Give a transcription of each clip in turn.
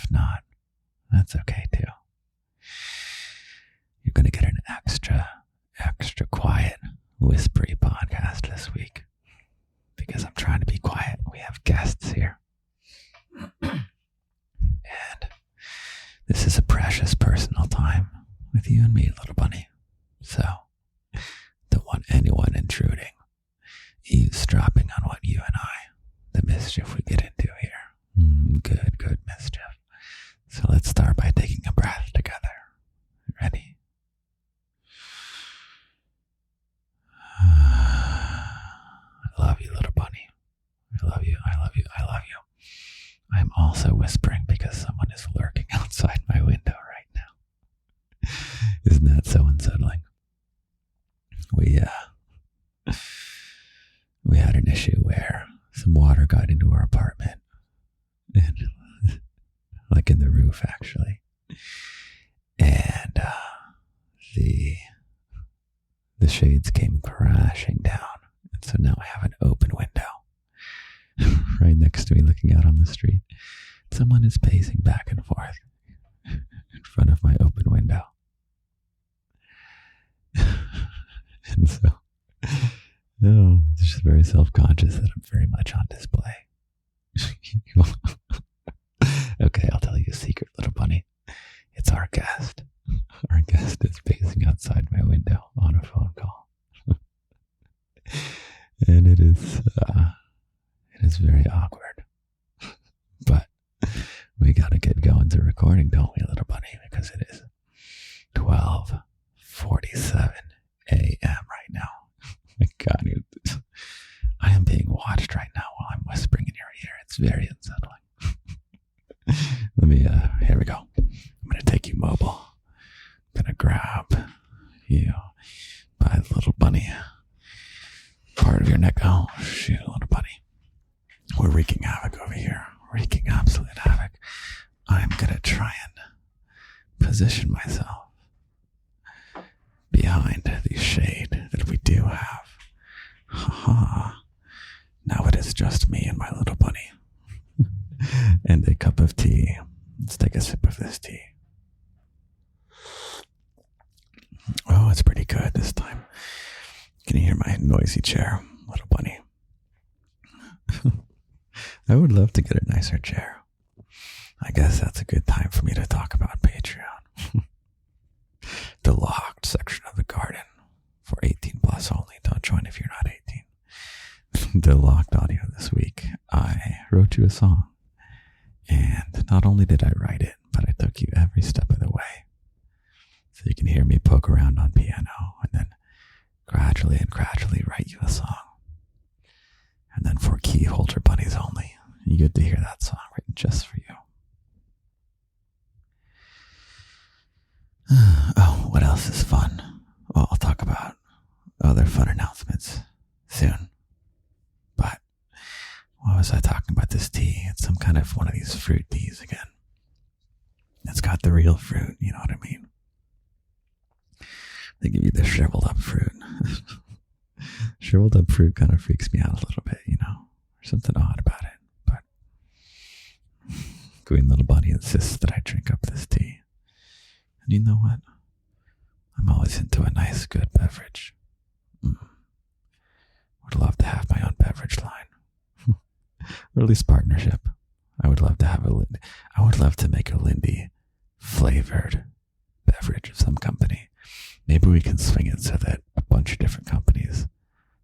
if not, that's okay too. You're going to get an extra quiet, whispery podcast this week because I'm trying to be quiet. We have guests here. And this is a precious personal time with you and me, little bunny. So, don't want anyone intruding, eavesdropping on what you and I, the mischief we get into here. Good mischief. So let's start by taking a breath together. Ready? I love you, little bunny. I love you. I'm also whispering because someone is lurking outside my window right now. Isn't that so unsettling? We had an issue where some water got into our apartment, and like in the roof actually, and the shades came crashing down, and so now I have an open window right next to me looking out on the street. Someone is pacing back and forth in front of my open window. And so, I'm just very self-conscious that I'm very much on display. Okay, I'll tell you a secret, little bunny. It's our guest. Our guest is pacing outside my window on a phone call. And it is very awkward. But we gotta get going to recording, don't we, little bunny? Because it is 12:47 a.m. right now. My God, I am being watched right now while I'm whispering in your ear. It's very unsettling. Here we go. I'm going to take you mobile. I'm going to grab you by the little bunny part of your neck. Oh, shoot, little bunny. We're wreaking havoc over here. Wreaking absolute havoc. I'm going to try and position myself behind the shade that we do have. Now it is just me and my little bunny. And a cup of tea. Let's take a sip of this tea. Oh, it's pretty good this time. Can you hear my noisy chair, little bunny? I would love to get a nicer chair. I guess that's a good time for me to talk about Patreon. The locked section of the garden for 18 plus only. Don't join if you're not 18. The locked audio this week. I wrote you a song. And not only did I write it, but I took you every step of the way. So you can hear me poke around on piano and then gradually write you a song. And then for key holder bunnies only, you get to hear that song written just for you. Oh, what else is fun? Well, I'll talk about other fun announcements soon. But what was I talking about this tea? It's some kind of one of these fruit teas again. It's got the real fruit, you know what I mean? They give you the shriveled up fruit. Shriveled up fruit kind of freaks me out a little bit, you know? There's something odd about it. But Green Little Bunny insists that I drink up this tea. And you know what? I'm always into a nice, good beverage. Would love to have my own beverage line. Or at least partnership. I would love to make a Lindy flavored beverage of some company. Maybe we can swing it so that a bunch of different companies,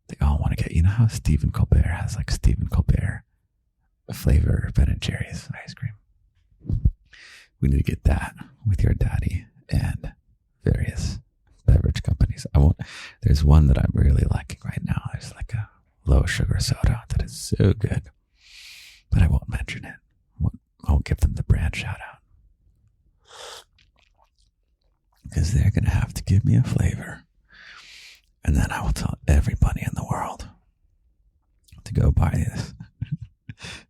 they all want to get, you know how Stephen Colbert has like Stephen Colbert flavor Ben and Jerry's ice cream. We need to get that with your daddy and various beverage companies. There's one that I'm really liking right now. There's like a low sugar soda that is so good, but I won't mention it. I won't give them the brand shout out because they're going to have to give me a flavor, and then I will tell everybody in the world to go buy this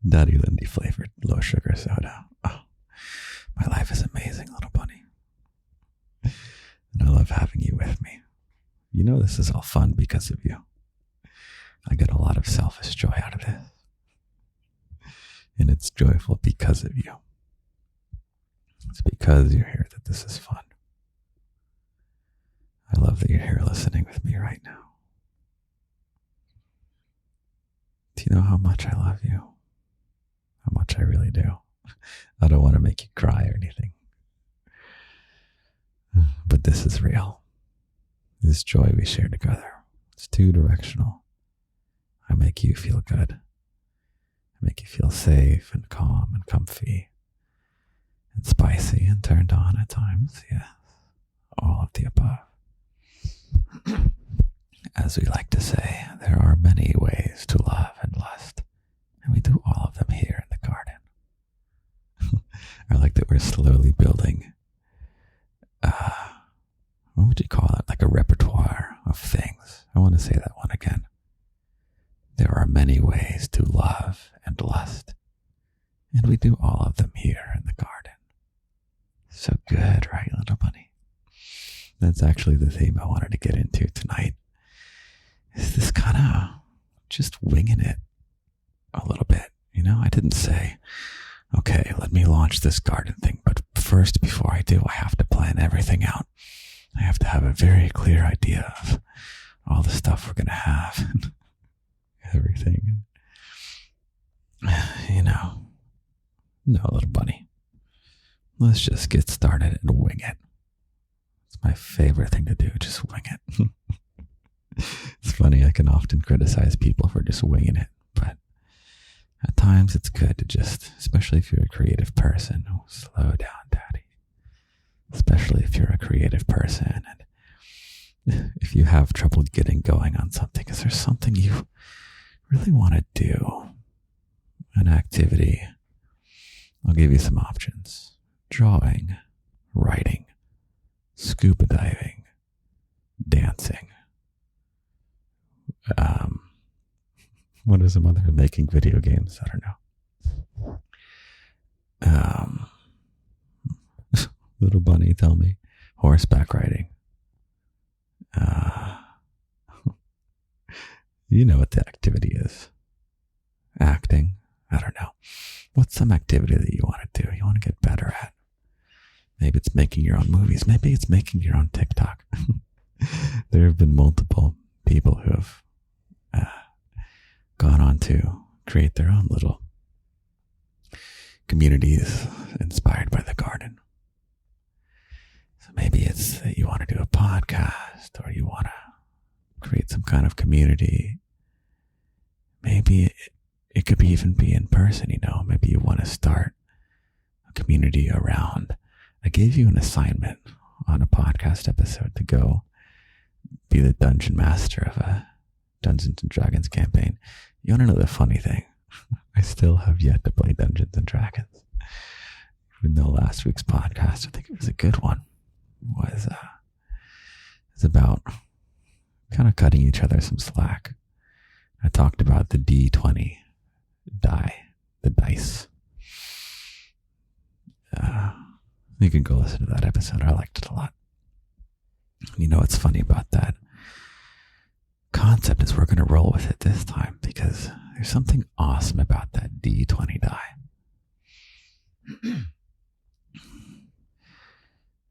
Daddy Lindy flavored low sugar soda. Oh, my life is amazing, little bunny. And I love having you with me. You know this is all fun because of you. I get a lot of selfish joy out of this. And it's joyful because of you. It's because you're here that this is fun. I love that you're here listening with me right now. Do you know how much I love you? How much I really do. I don't want to make you cry or anything. But this is real. This joy we share together. It's two-directional. I make you feel good. I make you feel safe and calm and comfy and spicy and turned on at times. Yes, all of the above. As we like to say, there are many ways to love and lust, and we do all of them here in the garden. I like that we're slowly building, what would you call it? Like a repertoire of things. I want to say that one again. There are many ways to love and lust, and we do all of them here in the garden. So good, right, little bunny? That's actually the theme I wanted to get into tonight. Is this kind of just winging it a little bit. You know, I didn't say, okay, let me launch this garden thing. But first, before I do, I have to plan everything out. I have to have a very clear idea of all the stuff we're going to have and everything. You know, no, little bunny. Let's just get started and wing it. It's my favorite thing to do, just wing it. It's funny, I can often criticize people for just winging it, but at times it's good to just, especially if you're a creative person, slow down, daddy. Especially if you're a creative person and if you have trouble getting going on something, is there something you really want to do? An activity. I'll give you some options. Drawing, writing, scuba diving, dancing. What are some other making video games? I don't know. Little bunny, tell me. Horseback riding. You know what the activity is. Acting. I don't know. What's some activity that you want to do? You want to get better at? Maybe it's making your own movies. Maybe it's making your own TikTok. There have been multiple people who have gone on to create their own little communities inspired by the garden. So maybe it's that you want to do a podcast or you want to create some kind of community. Maybe it could even be in person, you know. Maybe you want to start a community around. I gave you an assignment on a podcast episode to go be the dungeon master of a Dungeons and Dragons campaign. You want to know the funny thing? I still have yet to play Dungeons and Dragons. Even though last week's podcast, I think it was a good one, was about kind of cutting each other some slack. I talked about the D20 die, the dice. You can go listen to that episode. I liked it a lot. You know what's funny about that concept is we're going to roll with it this time because there's something awesome about that D20 die.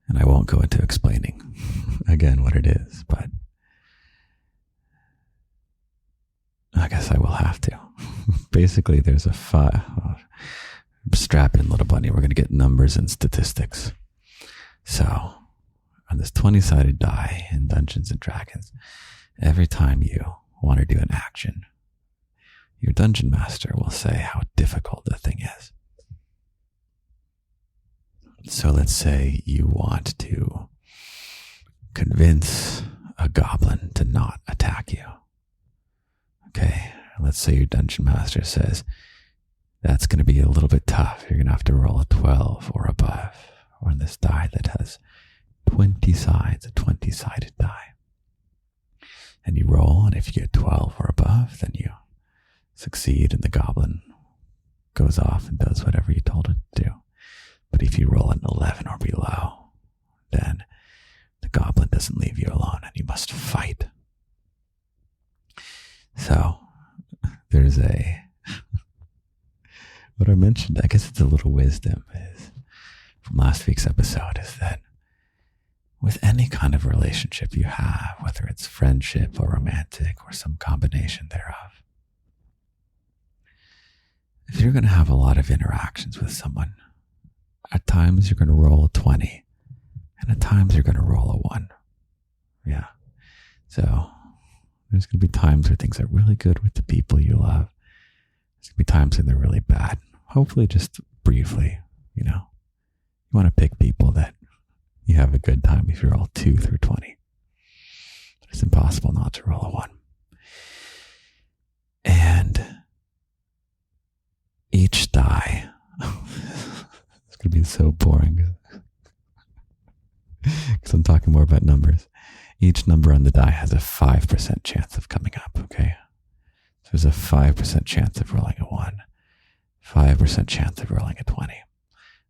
And I won't go into explaining again what it is, but I guess I will have to. Basically, there's a strap in, little bunny. We're going to get numbers and statistics. So, on this 20-sided die in Dungeons and Dragons, every time you want to do an action, your dungeon master will say how difficult the thing is. So let's say you want to convince a goblin to not attack you. Okay, let's say your dungeon master says, that's going to be a little bit tough. You're going to have to roll a 12 or above on this die that has 20 sides, a 20-sided die. And you roll, and if you get 12 or above, then you succeed, and the goblin goes off and does whatever you told it to do. But if you roll an 11 or below, then the goblin doesn't leave you alone, and you must fight. So, there's what I mentioned, I guess it's a little wisdom, is from last week's episode is that with any kind of relationship you have, whether it's friendship or romantic or some combination thereof, if you're going to have a lot of interactions with someone, at times you're going to roll a 20, and at times you're going to roll a 1. Yeah. So there's going to be times where things are really good with the people you love. There's going to be times when they're really bad. Hopefully just briefly, you want to pick people that you have a good time if you roll 2 through 20. It's impossible not to roll a 1. And each die, it's going to be so boring because I'm talking more about numbers. Each number on the die has a 5% chance of coming up, okay? So there's a 5% chance of rolling a 1, 5% chance of rolling a 20.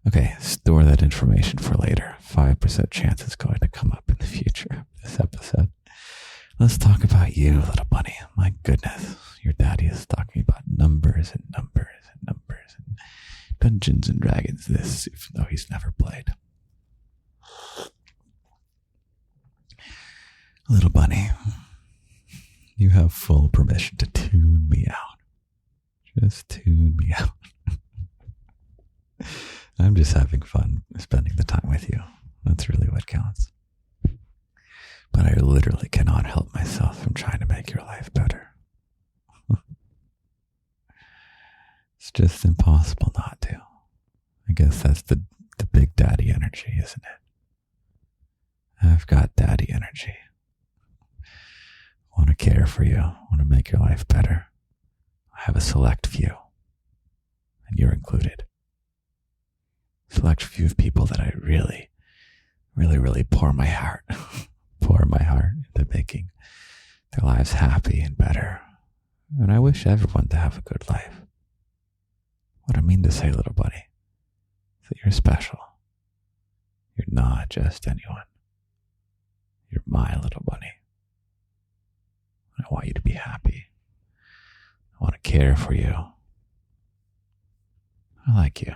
Okay, store that information for later. 5% chance is going to come up in the future of this episode. Let's talk about you, little bunny. My goodness, your daddy is talking about numbers and numbers and numbers and Dungeons and Dragons this, even though he's never played. Little bunny, you have full permission to tune me out. Just tune me out. I'm just having fun spending the time with you. That's really what counts. But I literally cannot help myself from trying to make your life better. It's just impossible not to. I guess that's the big daddy energy, isn't it? I've got daddy energy. I want to care for you. I want to make your life better. I have a select few, and you're included. Select few of people that I really, really, really pour my heart into making their lives happy and better. And I wish everyone to have a good life. What I mean to say, little buddy, is that you're special. You're not just anyone. You're my little bunny. I want you to be happy. I want to care for you. I like you.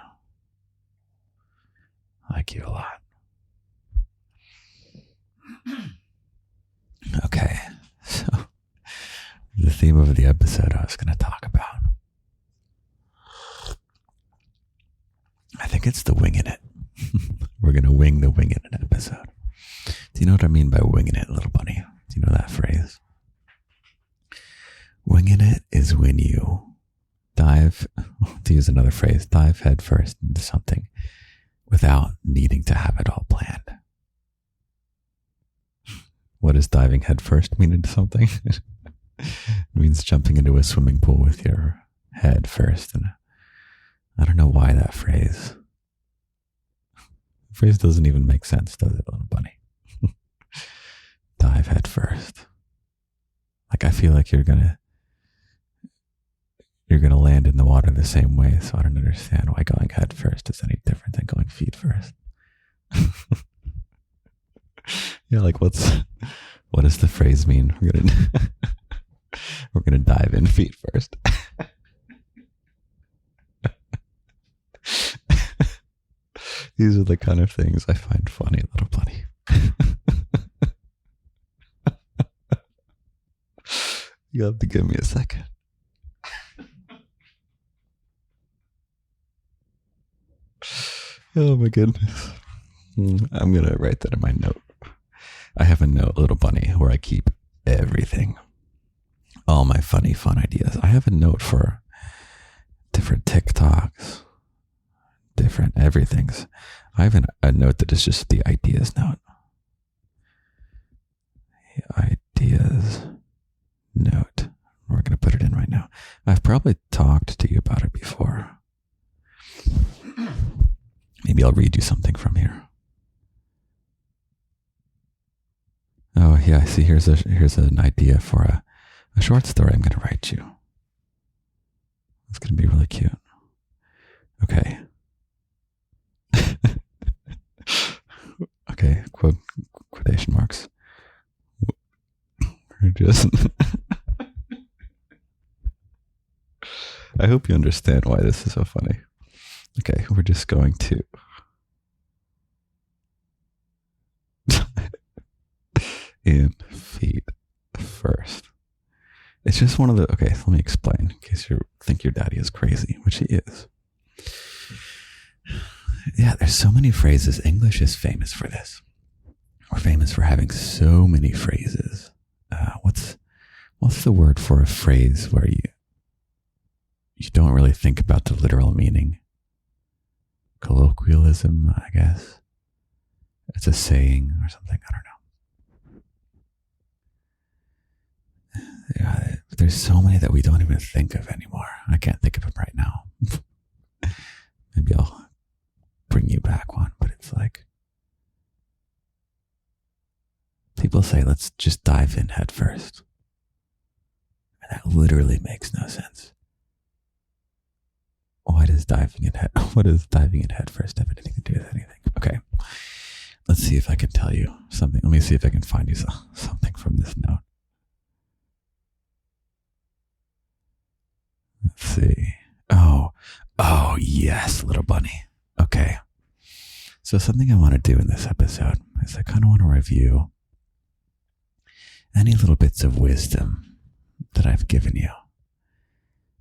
I like you a lot. Okay, so the theme of the episode I was going to talk about, I think it's the winging it. We're going to wing the winging it episode. Do you know what I mean by winging it, little bunny? Do you know that phrase? Winging it is when you dive, to use another phrase, dive headfirst into something without needing to have it all planned. What does diving headfirst mean into something? It means jumping into a swimming pool with your head first. And I don't know why that phrase doesn't even make sense, does it, little bunny? Dive headfirst. Like, I feel like you're gonna land in the water the same way, so I don't understand why going head first is any different than going feet first. Yeah, like what does the phrase mean? We're gonna dive in feet first. These are the kind of things I find funny, little bunny. You have to give me a second. Oh my goodness. I'm going to write that in my note. I have a note, little bunny, where I keep everything. All my funny, fun ideas. I have a note for different TikToks, different everythings. I have a note that is just the ideas note. The ideas note. We're going to put it in right now. I've probably talked to you about it before. Maybe I'll read you something from here. Oh yeah, I see. Here's an idea for a short story I'm going to write you. It's going to be really cute. Okay. Okay. Quotation marks. Just. I hope you understand why this is so funny. Okay, we're just going to in feet first. It's just one of the, okay, let me explain in case you think your daddy is crazy, which he is. Yeah, there's so many phrases. English is famous for this. We're famous for having so many phrases. What's the word for a phrase where you don't really think about the literal meaning? Colloquialism, I guess. It's a saying or something. I don't know. Yeah, there's so many that we don't even think of anymore. I can't think of them right now. Maybe I'll bring you back one, but it's like people say, let's just dive in head first. And that literally makes no sense. What does diving in head first have anything to do with anything? Okay. Let's see if I can tell you something. Let me see if I can find you something from this note. Let's see. Oh, yes, little bunny. Okay. So something I want to do in this episode is I kind of want to review any little bits of wisdom that I've given you.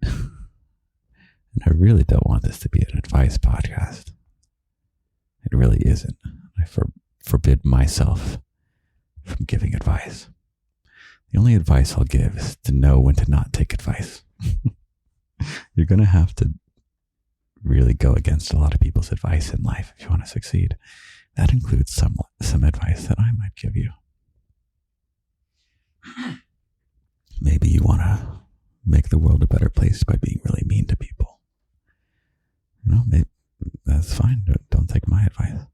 And I really don't want this to be an advice podcast. It really isn't. I forbid myself from giving advice. The only advice I'll give is to know when to not take advice. You're going to have to really go against a lot of people's advice in life if you want to succeed. That includes some advice that I might give you. Maybe you want to make the world a better place by being really mean to people. Maybe that's fine. Don't take my advice.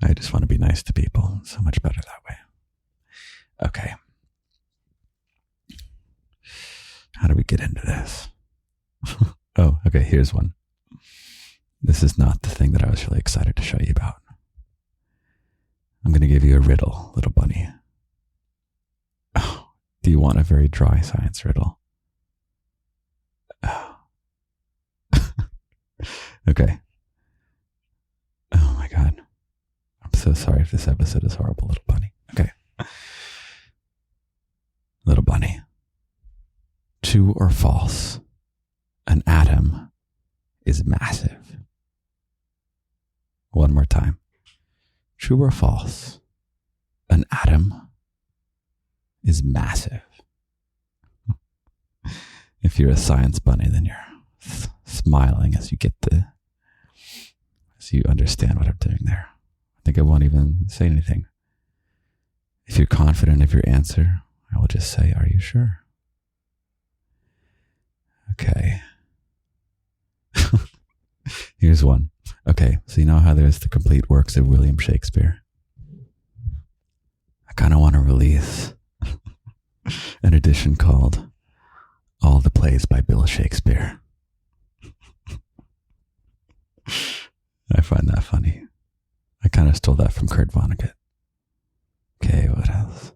I just want to be nice to people. So much better that way. Okay. How do we get into this? Oh, okay, here's one. This is not the thing that I was really excited to show you about. I'm going to give you a riddle, little bunny. Oh, do you want a very dry science riddle? Oh. Okay. Oh my God. I'm so sorry if this episode is horrible, little bunny. Okay. Little bunny. True or false? An atom is massive. One more time. True or false? An atom is massive. If you're a science bunny, then you're smiling as you understand what I'm doing there. I think I won't even say anything. If you're confident of your answer, I will just say, are you sure? Okay. Here's one. Okay, so you know how there's the complete works of William Shakespeare? I kind of want to release an edition called All the Plays by Bill Shakespeare. I find that funny. I kind of stole that from Kurt Vonnegut. Okay, what else?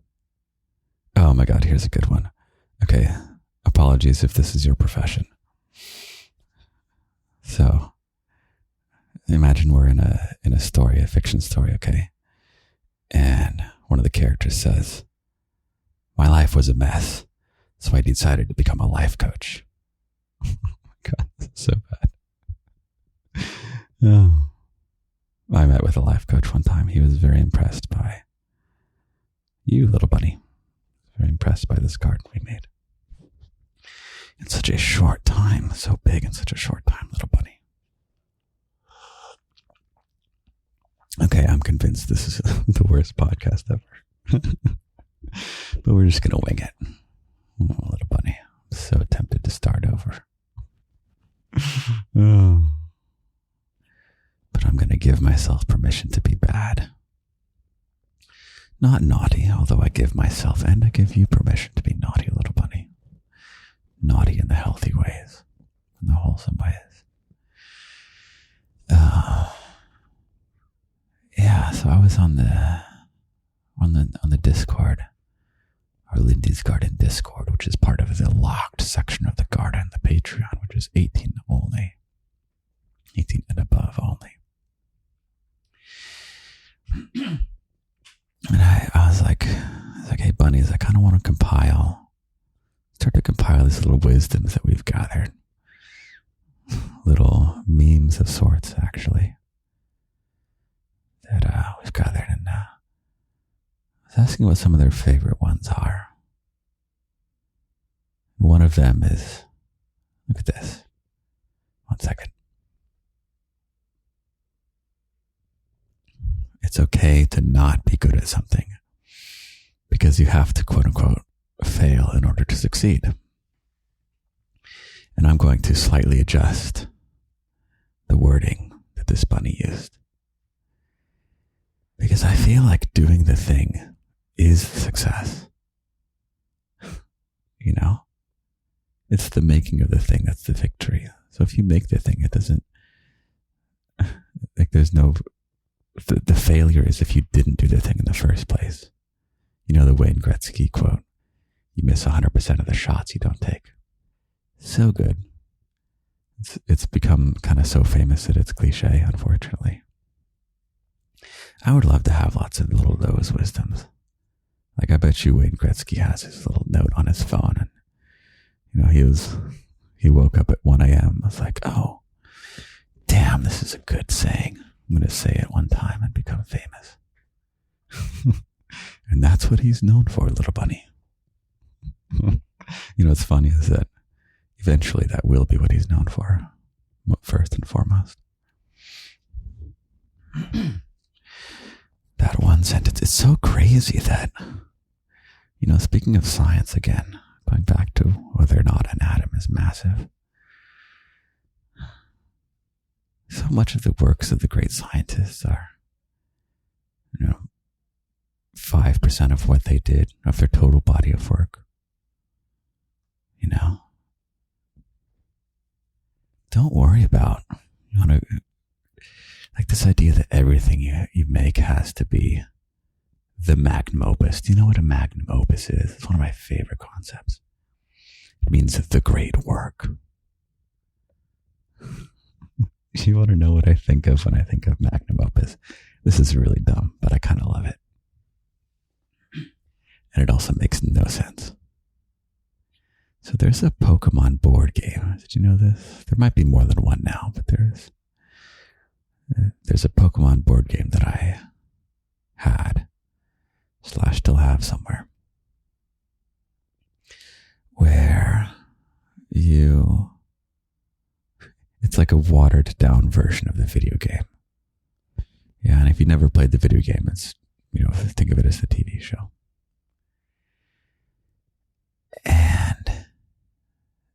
Oh my God, here's a good one. Okay, apologies if this is your profession. So, imagine we're in a story, a fiction story, okay? And one of the characters says, my life was a mess, so I decided to become a life coach. Oh my God, this is so bad. Oh. I met with a life coach one time. He was very impressed by you, little bunny. Very impressed by this garden we made. In such a short time. So big in such a short time, little bunny. Okay, I'm convinced this is the worst podcast ever. But we're just going to wing it. Oh, little bunny. I'm so tempted to start over. Oh. But I'm going to give myself permission to be bad. Not naughty, although I give myself and I give you permission to be naughty, little bunny. Naughty in the healthy ways, in the wholesome ways. Yeah, so I was on the Discord, our Lindy's Garden Discord, which is part of the locked section of the garden, the Patreon, which is 18 only. 18 and above only. And I was like, is I kind of want to start to compile these little wisdoms that we've gathered. Little memes of sorts, actually, that we've gathered. And I was asking what some of their favorite ones are. One of them is, look at this. 1 second. It's okay to not be good at something because you have to, quote unquote, fail in order to succeed. And I'm going to slightly adjust the wording that this bunny used, because I feel like doing the thing is success. You know? It's the making of the thing that's the victory. So if you make the thing, it doesn't, like there's no, the failure is if you didn't do the thing in the first place. You know the Wayne Gretzky quote, you miss 100% of the shots you don't take. So good. It's become kind of so famous that it's cliche, unfortunately. I would love to have lots of little those wisdoms. Like I bet you Wayne Gretzky has his little note on his phone, and you know, he woke up at 1 a.m. I was like, oh, damn, this is a good saying. I'm going to say it one time and become famous. And that's what he's known for, little bunny. You know, what's funny is that eventually that will be what he's known for, first and foremost. That one sentence, it's so crazy that, you know, speaking of science again, going back to whether or not an atom is massive, so much of the works of the great scientists are, you know, 5% of what they did, of their total body of work. You know? Don't worry about, you know, like this idea that everything you make has to be the magnum opus. Do you know what a magnum opus is? It's one of my favorite concepts. It means the great work. You want to know what I think of when I think of magnum opus? This is really dumb, but I kind of love it. And it also makes no sense. So there's a Pokemon board game. Did you know this? There might be more than one now, but there's a Pokemon board game that I had / still have somewhere, where it's like a watered down version of the video game. Yeah, and if you never played the video game, it's, you know, think of it as the TV show. And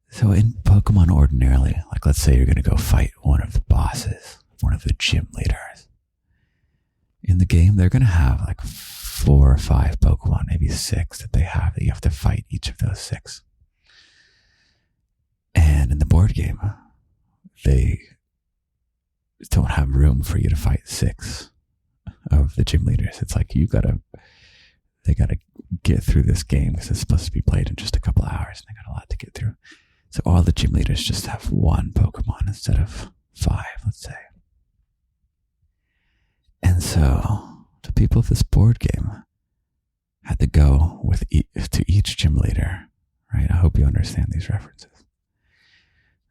so in Pokemon ordinarily, like let's say you're going to go fight one of the bosses, one of the gym leaders. In the game, they're going to have like 4 or 5 Pokemon, maybe 6 that you have to fight each of those 6. And in the board game, they don't have room for you to fight 6 of the gym leaders. It's like they gotta get through this game because it's supposed to be played in just a couple of hours, and they got a lot to get through. So all the gym leaders just have 1 Pokemon instead of 5, let's say. And so the people of this board game had to go to each gym leader, right? I hope you understand these references.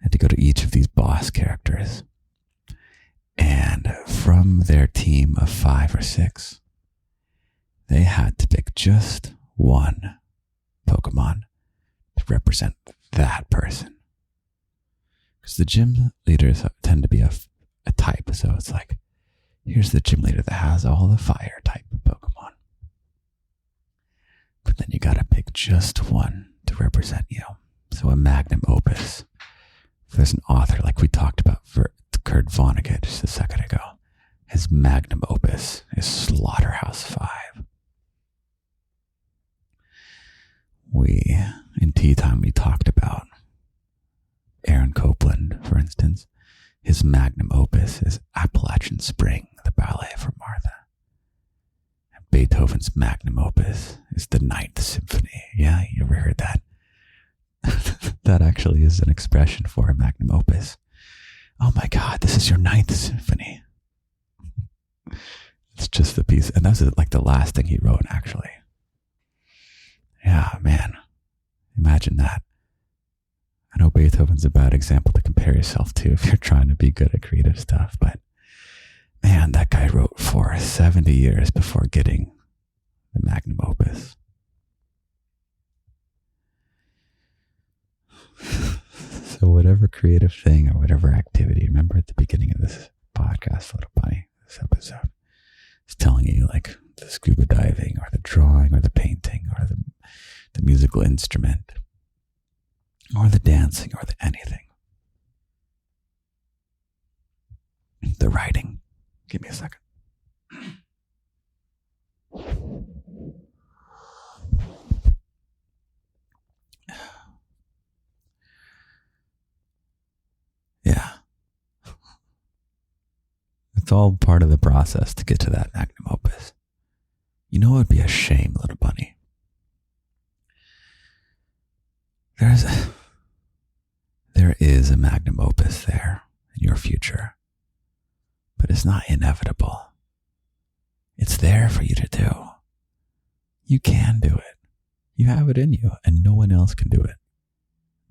Had to go to each of these boss characters, and from their team of 5 or 6, they had to pick just 1 Pokemon to represent that person. Because the gym leaders tend to be a type, so it's like, here's the gym leader that has all the fire type Pokemon. But then you gotta pick just 1 to represent you. So a magnum opus. If there's an author, like we talked about Kurt Vonnegut just a second ago, his magnum opus is Slaughterhouse 5. In Tea Time, we talked about Aaron Copland, for instance. His magnum opus is Appalachian Spring, the ballet for Martha. And Beethoven's magnum opus is the Ninth Symphony. Yeah, you ever heard that? That actually is an expression for a magnum opus. Oh my God, this is your Ninth Symphony. It's just the piece, and that's like the last thing he wrote, actually. Yeah, man. Imagine that. I know Beethoven's a bad example to compare yourself to if you're trying to be good at creative stuff, but man, that guy wrote for 70 years before getting the magnum opus. So whatever creative thing or whatever activity, remember at the beginning of this podcast, Little Bunny, this episode, is telling you like the scuba diving or the drawing or the painting or the musical instrument or the dancing or the anything. The writing. Give me a second. Yeah. It's all part of the process to get to that magnum opus. You know, it would be a shame, Little Bunny. There is a magnum opus there in your future, but it's not inevitable. It's there for you to do. You can do it. You have it in you, and no one else can do it.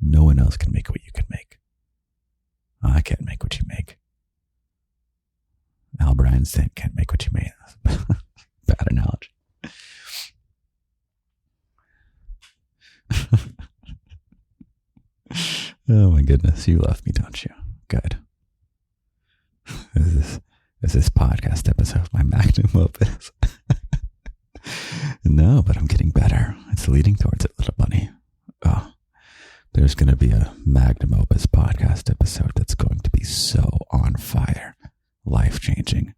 No one else can make what you can make. I can't make what you make. Albert Einstein can't make what you made. Bad analogy. Oh my goodness, you love me, don't you? Good. Is this podcast episode my magnum opus? No, but I'm getting better. It's leading towards it, Little Bunny. Oh, there's going to be a magnum opus podcast episode that's going to be so on fire, life-changing,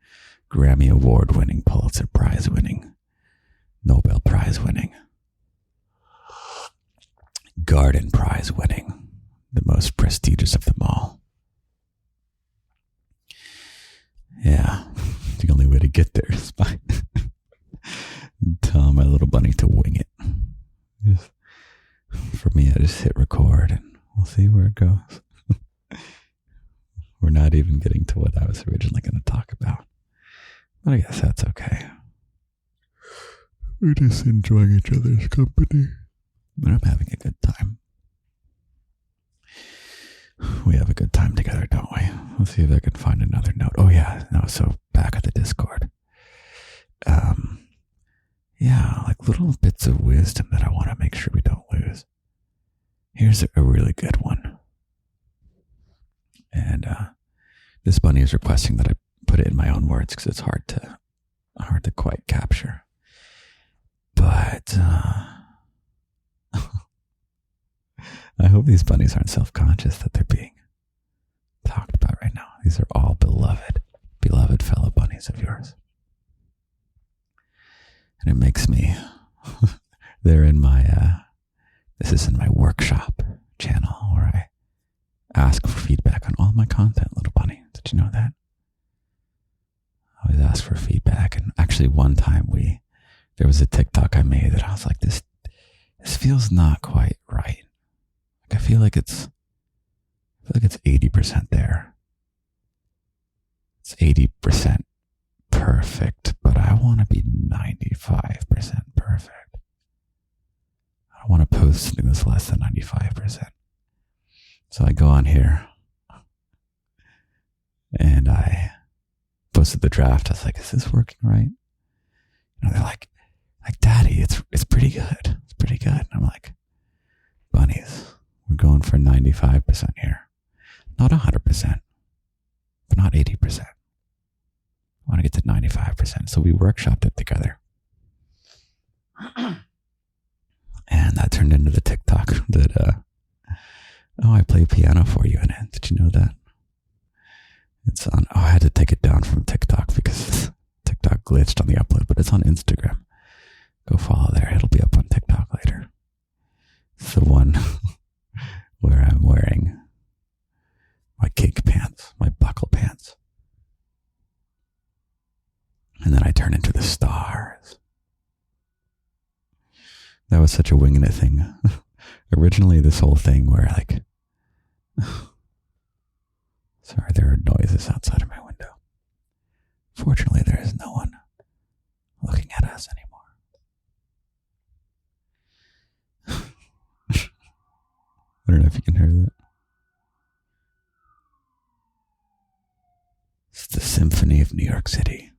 Grammy Award-winning, Pulitzer Prize-winning, Nobel Prize-winning, Garden Prize-winning, the most prestigious of them all. Yeah, the only way to get there is by telling my little bunny to wing it. For me, I just hit record and we'll see where it goes. We're not even getting to what I was originally going to talk about. But I guess that's okay. We're just enjoying each other's company. But I'm having a good time. We have a good time together, don't we? Let's see if I can find another note. Oh yeah, no, so back at the Discord. Yeah, like little bits of wisdom that I want to make sure we don't lose. Here's a really good one. And this bunny is requesting that I put it in my own words because it's hard to quite capture. But I hope these bunnies aren't self-conscious that they're being talked about right now. These are all beloved fellow bunnies of yours. And it makes me, they're in my, this is in my workshop channel where I ask for feedback on all my content, Little Bunny. Did you know that? I always ask for feedback. And actually one time there was a TikTok I made that I was like, this feels not quite right. Like I feel like it's 80% there. It's 80% perfect, but I want to be 95% perfect. I don't want to post something that's less than 95%. So I go on here and I posted the draft. I was like, is this working right? You know, they're like, Daddy, it's pretty good. It's pretty good. And I'm like, bunnies, we're going for 95% here. Not 100%, but not 80%. I want to get to 95%. So we workshopped it together. And that turned into the TikTok that, I play piano for you in it. Did you know that? It's on, I had to take it down from TikTok because TikTok glitched on the upload, but it's on Instagram. Go follow there. It'll be up on TikTok later. It's the one where I'm wearing my cake pants, my buckle pants. And then I turn into the stars. That was such a winging it thing. Originally, this whole thing where sorry, there are noises outside of my window. Fortunately, there is no one looking at us anymore. New York City.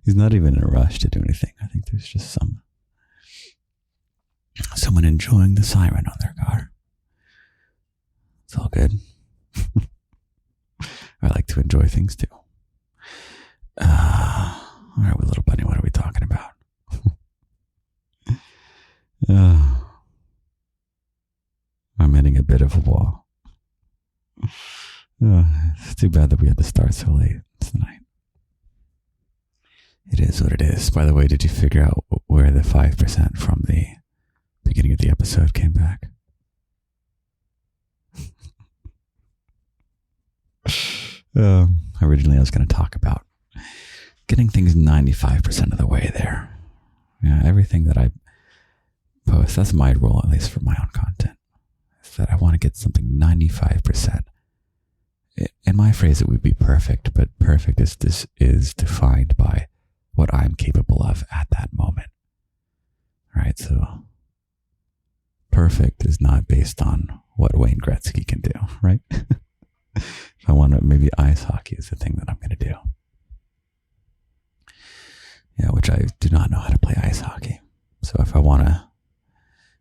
He's not even in a rush to do anything. I think there's just someone enjoying the siren on their car. It's all good. I like to enjoy things too. All right, little bunny, what are we talking about? I'm hitting a bit of a wall. It's too bad that we had to start so late tonight. It is what it is. By the way, did you figure out where the 5% from the beginning of the episode came back? Originally, I was going to talk about getting things 95% of the way there. Yeah, everything that I post, that's my rule, at least for my own content, is that I want to get something 95%. In my phrase, it would be perfect, but perfect is defined by what I'm capable of at that moment. Right? So perfect is not based on what Wayne Gretzky can do, right? If I want to, maybe ice hockey is the thing that I'm going to do. Yeah, which I do not know how to play ice hockey. So if I want to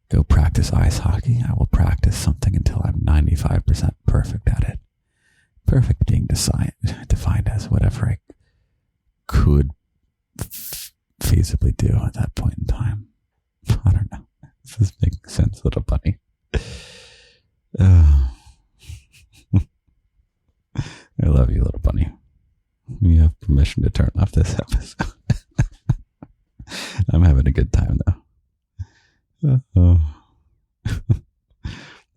go practice ice hockey, I will practice something until I'm 95% perfect at it. Perfect being defined as whatever I could feasibly do at that point in time. I don't know. This is making sense, little bunny. I love you, little bunny. You have permission to turn off this episode. I'm having a good time, though.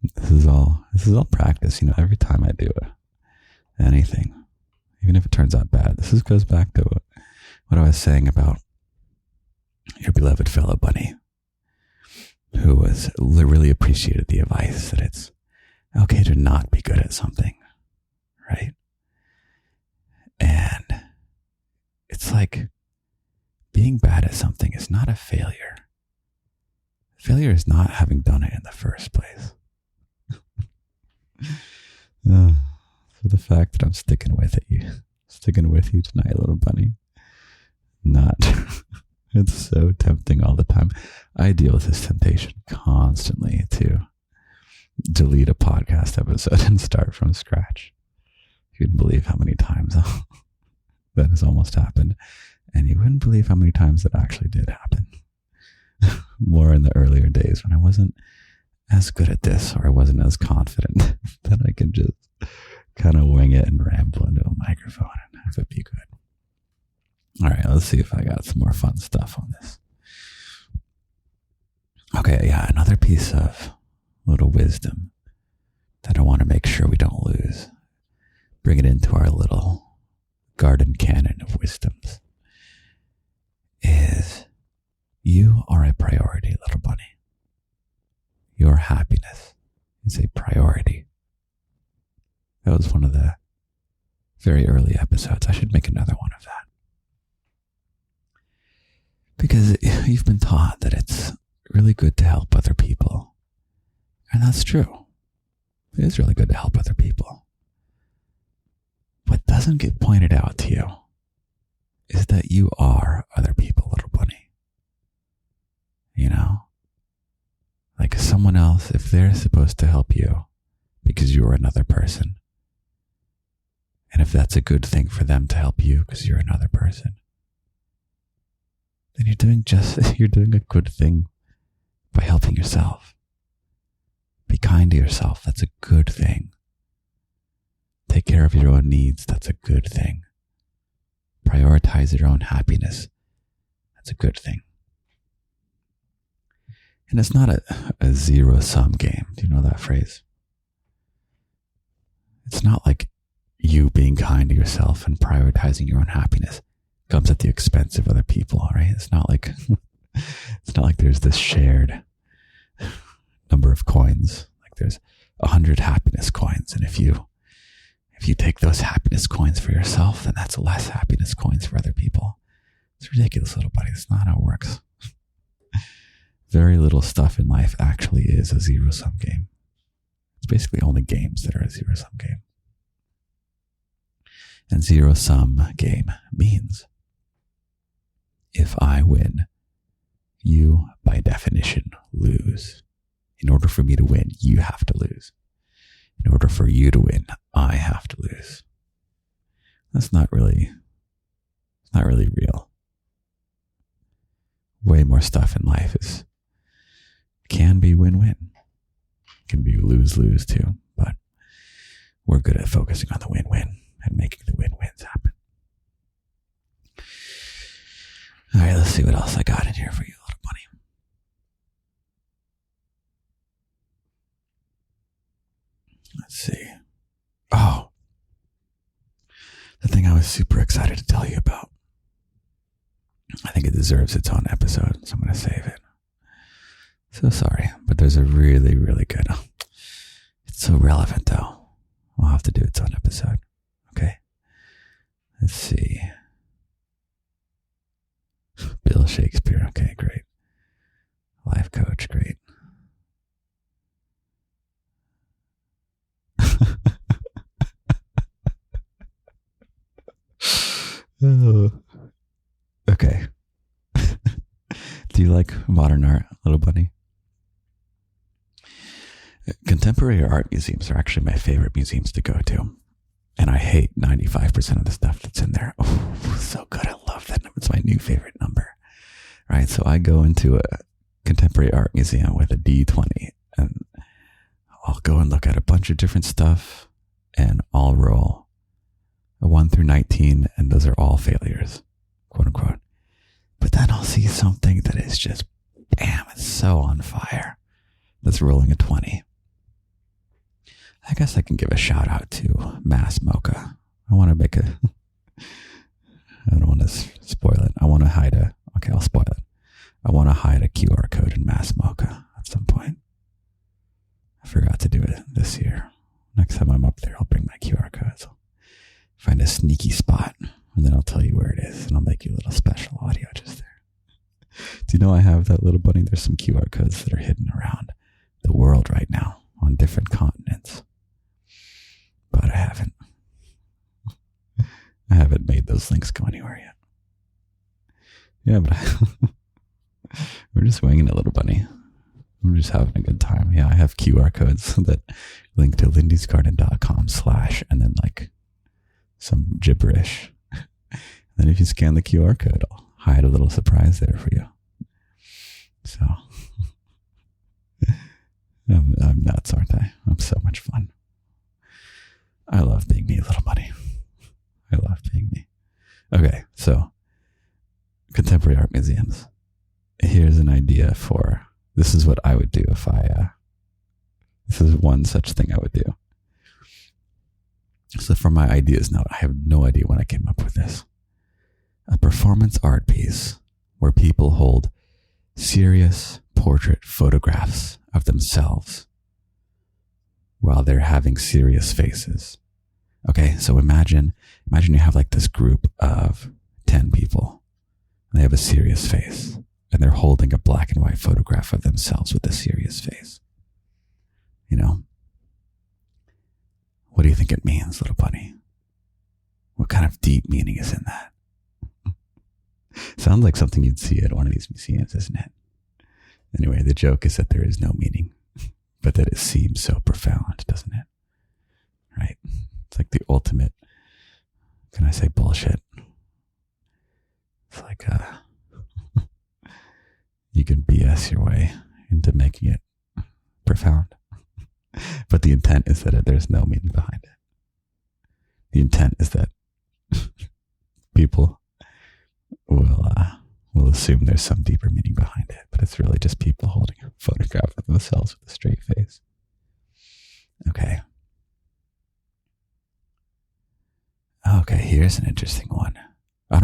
This is all practice. Every time I do anything, even if it turns out bad, this goes back to what I was saying about your beloved fellow bunny, who really appreciated the advice that it's okay to not be good at something, right? And it's like being bad at something is not a failure. Failure is not having done it in the first place. So the fact that I'm sticking with you tonight, little bunny, it's so tempting all the time. I deal with this temptation constantly to delete a podcast episode and start from scratch. You wouldn't believe how many times that has almost happened. And you wouldn't believe how many times that actually did happen. More in the earlier days when I wasn't as good at this, or I wasn't as confident that I could just kind of wing it and ramble into a microphone and have it be good. All right, let's see if I got some more fun stuff on this. Okay, yeah, another piece of little wisdom that I want to make sure we don't lose. Bring it into our little garden canon of wisdoms. Is you are a priority, little bunny. Your happiness is a priority. That was one of the very early episodes. I should make another one of that. Because you've been taught that it's really good to help other people. And that's true. It is really good to help other people. What doesn't get pointed out to you is that you are other people, little bunny. Like someone else, if they're supposed to help you because you're another person, and if that's a good thing for them to help you because you're another person, then you're doing a good thing by helping yourself. Be kind to yourself. That's a good thing. Take care of your own needs. That's a good thing. Prioritize your own happiness. That's a good thing. And it's not a zero-sum game. Do you know that phrase? It's not like you being kind to yourself and prioritizing your own happiness comes at the expense of other people, right? It's not like there's this shared number of coins. Like there's 100 happiness coins, and if you take those happiness coins for yourself, then that's less happiness coins for other people. It's ridiculous, little buddy. That's not how it works. Very little stuff in life actually is a zero-sum game. It's basically only games that are a zero-sum game. And zero-sum game means if I win, you, by definition, lose. In order for me to win, you have to lose. In order for you to win, I have to lose. It's not really real. Way more stuff in life can be win-win. Can be lose-lose too, but we're good at focusing on the win-win and making the win-wins happen. All right, let's see what else I got in here for you, little bunny. Let's see. Oh, the thing I was super excited to tell you about. I think it deserves its own episode, so I'm going to save it. So sorry, but there's a really, really good. It's so relevant, though. We'll have to do its own episode. Okay. Let's see. Bill Shakespeare. Okay, great. Life coach, great. Oh. Okay. Do you like modern art, little bunny? Contemporary art museums are actually my favorite museums to go to. And I hate 95% of the stuff that's in there. Oh, so good. I love that number. It's my new favorite number. Right? So I go into a contemporary art museum with a D20 and I'll go and look at a bunch of different stuff and I'll roll a 1 through 19 and those are all failures, quote unquote. But then I'll see something that is just, bam, it's so on fire. That's rolling a 20. I guess I can give a shout out to Mass Mocha. I want to make I don't want to spoil it. I'll spoil it. I want to hide a QR code in Mass Mocha at some point. I forgot to do it this year. Next time I'm up there, I'll bring my QR codes. I'll find a sneaky spot and then I'll tell you where it is and I'll make you a little special audio just there. Do you know I have that, little bunny? There's some QR codes that are hidden around the world right now on different continents. But I haven't made those links go anywhere yet. Yeah, but we're just winging it, little bunny. I'm just having a good time. Yeah, I have QR codes that link to lindysgarden.com/ and then like some gibberish. And then if you scan the QR code, I'll hide a little surprise there for you. So I'm nuts, aren't I? I'm so much fun. I love being me, little bunny. I love being me. Okay, so contemporary art museums. Here's an idea for, this is what I would do if this is one such thing I would do. So for my ideas note, I have no idea when I came up with this. A performance art piece where people hold serious portrait photographs of themselves while they're having serious faces. Okay, so imagine you have like this group of 10 people and they have a serious face and they're holding a black and white photograph of themselves with a serious face. You know? What do you think it means, little bunny? What kind of deep meaning is in that? Sounds like something you'd see at one of these museums, isn't it? Anyway, the joke is that there is no meaning, but that it seems so profound, doesn't it? Right? It's like the ultimate, can I say bullshit? It's like you can BS your way into making it profound. But the intent is that there's no meaning behind it. The intent is that people will assume there's some deeper meaning behind it, but it's really just people holding a photograph of themselves with a straight face. Okay. Okay, here's an interesting one. I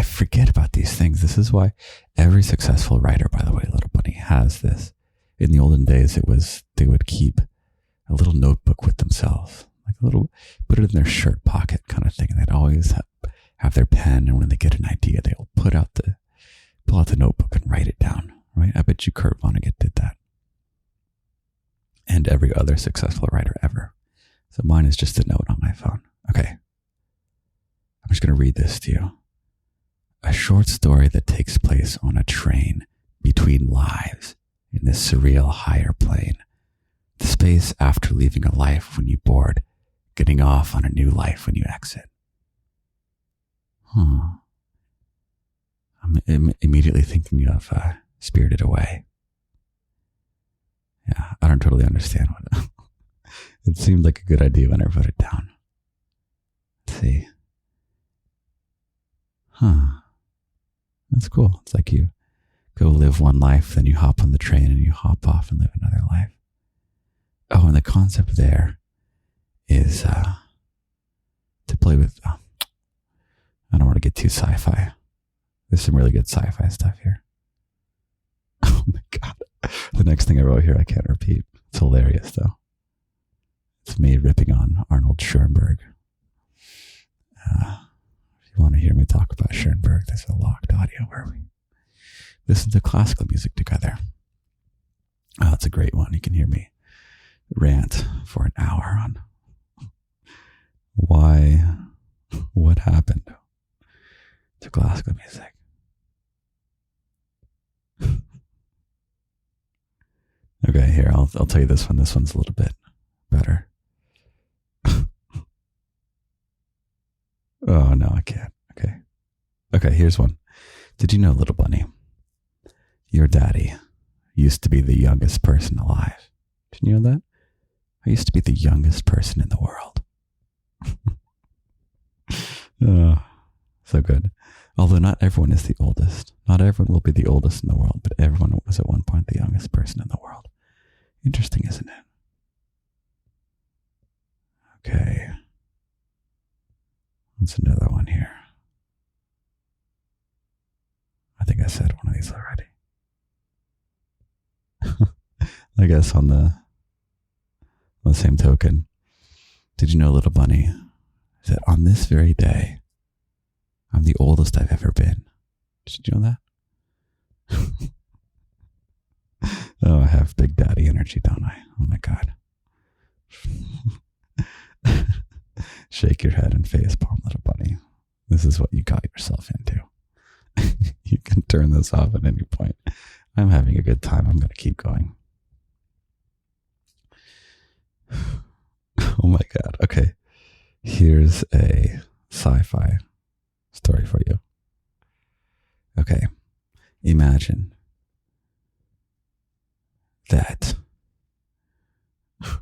forget about these things. This is why every successful writer, by the way, little bunny, has this. In the olden days, they would keep a little notebook with themselves, like put it in their shirt pocket kind of thing. And they'd always have their pen, and when they get an idea, they'll pull out the notebook and write it down, right? I bet you Kurt Vonnegut did that. And every other successful writer ever. So mine is just a note on my phone. Okay. I'm just going to read this to you. A short story that takes place on a train between lives in this surreal higher plane. The space after leaving a life when you board, getting off on a new life when you exit. I'm immediately thinking of Spirited Away. Yeah, I don't totally understand what it seemed like a good idea when I wrote it down. Let's see. That's cool. It's like you go live one life, then you hop on the train and you hop off and live another life. Oh, and the concept there is to play with. I don't want to get too sci-fi. There's some really good sci-fi stuff here. Oh my God. The next thing I wrote here, I can't repeat. It's hilarious, though. It's me ripping on Arnold Schoenberg. If you want to hear me talk about Schoenberg, there's a locked audio where we listen to classical music together. Oh, it's a great one. You can hear me rant for an hour on what happened to classical music. Okay, here, I'll tell you this one. This one's a little bit better. Oh, no, I can't. Okay, here's one. Did you know, little bunny, your daddy used to be the youngest person alive? Did you know that? I used to be the youngest person in the world. Oh, so good. Although not everyone is the oldest. Not everyone will be the oldest in the world, but everyone was at one point the youngest person in the world. Interesting, isn't it? Okay. What's another one here? I think I said one of these already. I guess on the same token, did you know, little bunny, that on this very day, I'm the oldest I've ever been? Did you know that? Oh, I have big daddy energy, don't I? Oh my God. Shake your head and face palm, little bunny. This is what you got yourself into. You can turn this off at any point. I'm having a good time. I'm going to keep going. Oh my God. Okay. Here's a sci-fi story for you. Okay. Imagine that.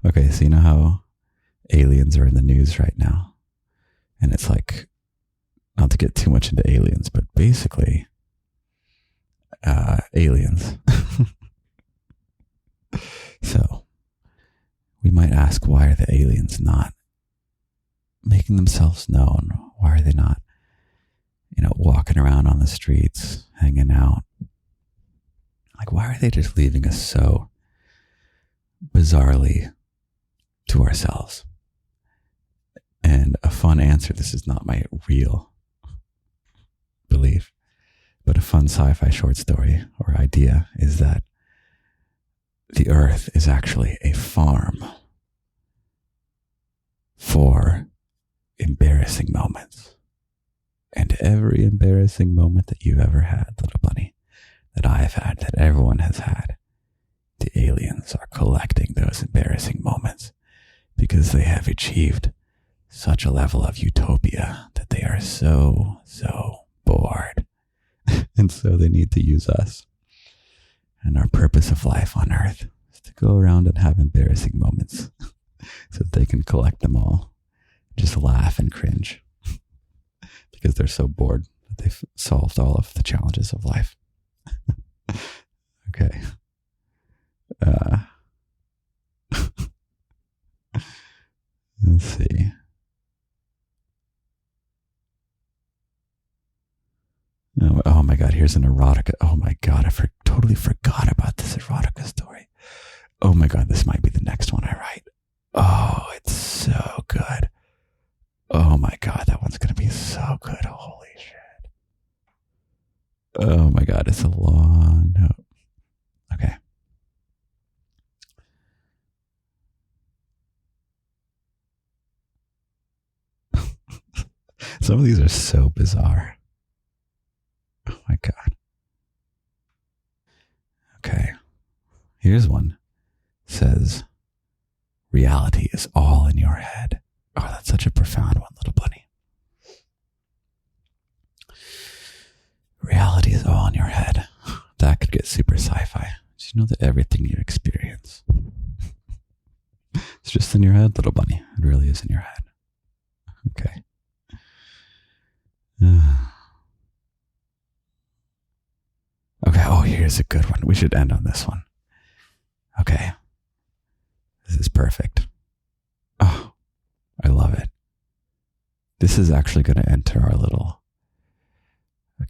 Okay, so you know how aliens are in the news right now? And it's like, not to get too much into aliens, but basically, aliens. So, we might ask, why are the aliens not making themselves known? Why are they not, walking around on the streets, hanging out? Like, why are they just leaving us so bizarrely to ourselves? And a fun answer, this is not my real belief, but a fun sci-fi short story or idea is that the Earth is actually a farm for embarrassing moments. And every embarrassing moment that you've ever had, little bunny, that I've had, that everyone has had, the aliens are collecting those embarrassing moments because they have achieved such a level of utopia that they are so bored. And so they need to use us. And our purpose of life on Earth is to go around and have embarrassing moments so that they can collect them all. Just laugh and cringe because they're so bored that they've solved all of the challenges of life. Okay. Let's see. Oh my God, here's an erotica. Oh my God, I totally forgot about this erotica story. Oh my God, this might be the next one I write. Oh, it's so good. Oh my God, that one's going to be so good. Holy shit. Oh my God, it's a long note. Okay. Some of these are so bizarre. Oh my God. Okay. Here's one. It says, reality is all in your head. Oh, that's such a profound one, little bunny. Reality is all in your head. That could get super sci-fi. Did you know that everything you experience, it's just in your head, little bunny? It really is in your head. Okay. Okay, oh, here's a good one. We should end on this one. Okay. This is perfect. Oh, I love it. This is actually going to enter our little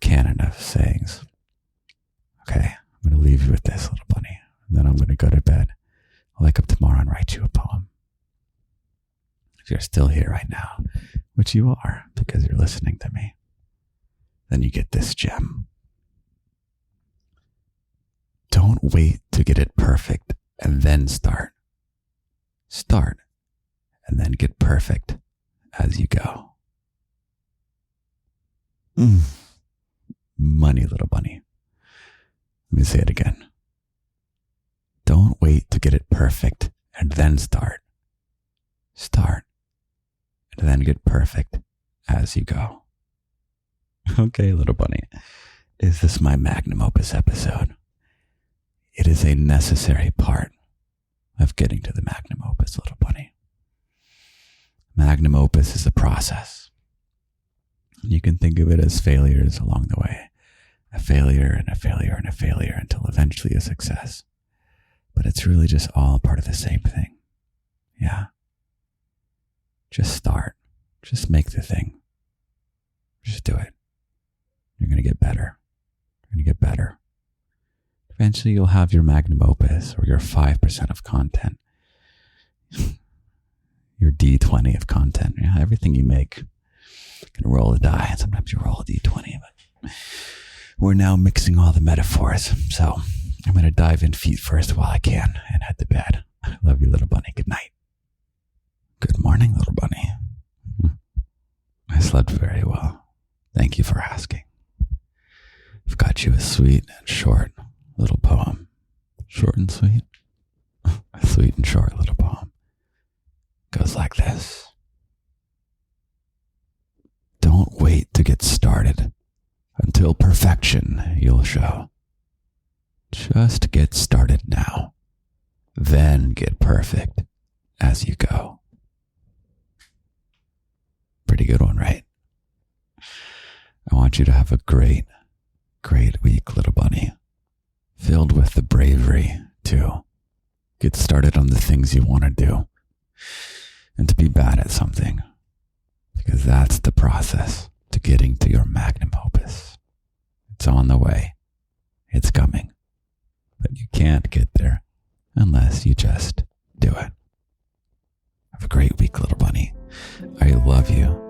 canon of sayings. Okay, I'm going to leave you with this, little bunny. And then I'm going to go to bed. I'll wake up tomorrow and write you a poem. If you're still here right now, which you are because you're listening to me, then you get this gem. Don't wait to get it perfect and then start. Start and then get perfect as you go. Money, little bunny. Let me say it again. Don't wait to get it perfect and then start. Start and then get perfect as you go. Okay, little bunny. Is this my magnum opus episode? It is a necessary part of getting to the magnum opus, little bunny. Magnum opus is a process. You can think of it as failures along the way. A failure and a failure and a failure until eventually a success. But it's really just all part of the same thing. Yeah. Just start. Just make the thing. Just do it. You're going to get better. You're going to get better. Eventually you'll have your magnum opus or your 5% of content. Your D20 of content. Yeah, everything you make. You can roll a die and sometimes you roll a D20. But we're now mixing all the metaphors. So I'm going to dive in feet first while I can and head to bed. I love you, little bunny. Good night. Good morning, little bunny. I slept very well. Thank you for asking. I've got you a sweet and short little poem. Short and sweet. A sweet and short little poem. Goes like this. Don't wait to get started. Until perfection you'll show. Just get started now. Then get perfect as you go. Pretty good one, right? I want you to have a great, great week, little bunny. Filled with the bravery to get started on the things you want to do. And to be bad at something. Because that's the process to getting to your magnum opus. It's on the way. It's coming. But you can't get there unless you just do it. Have a great week, little bunny. I love you.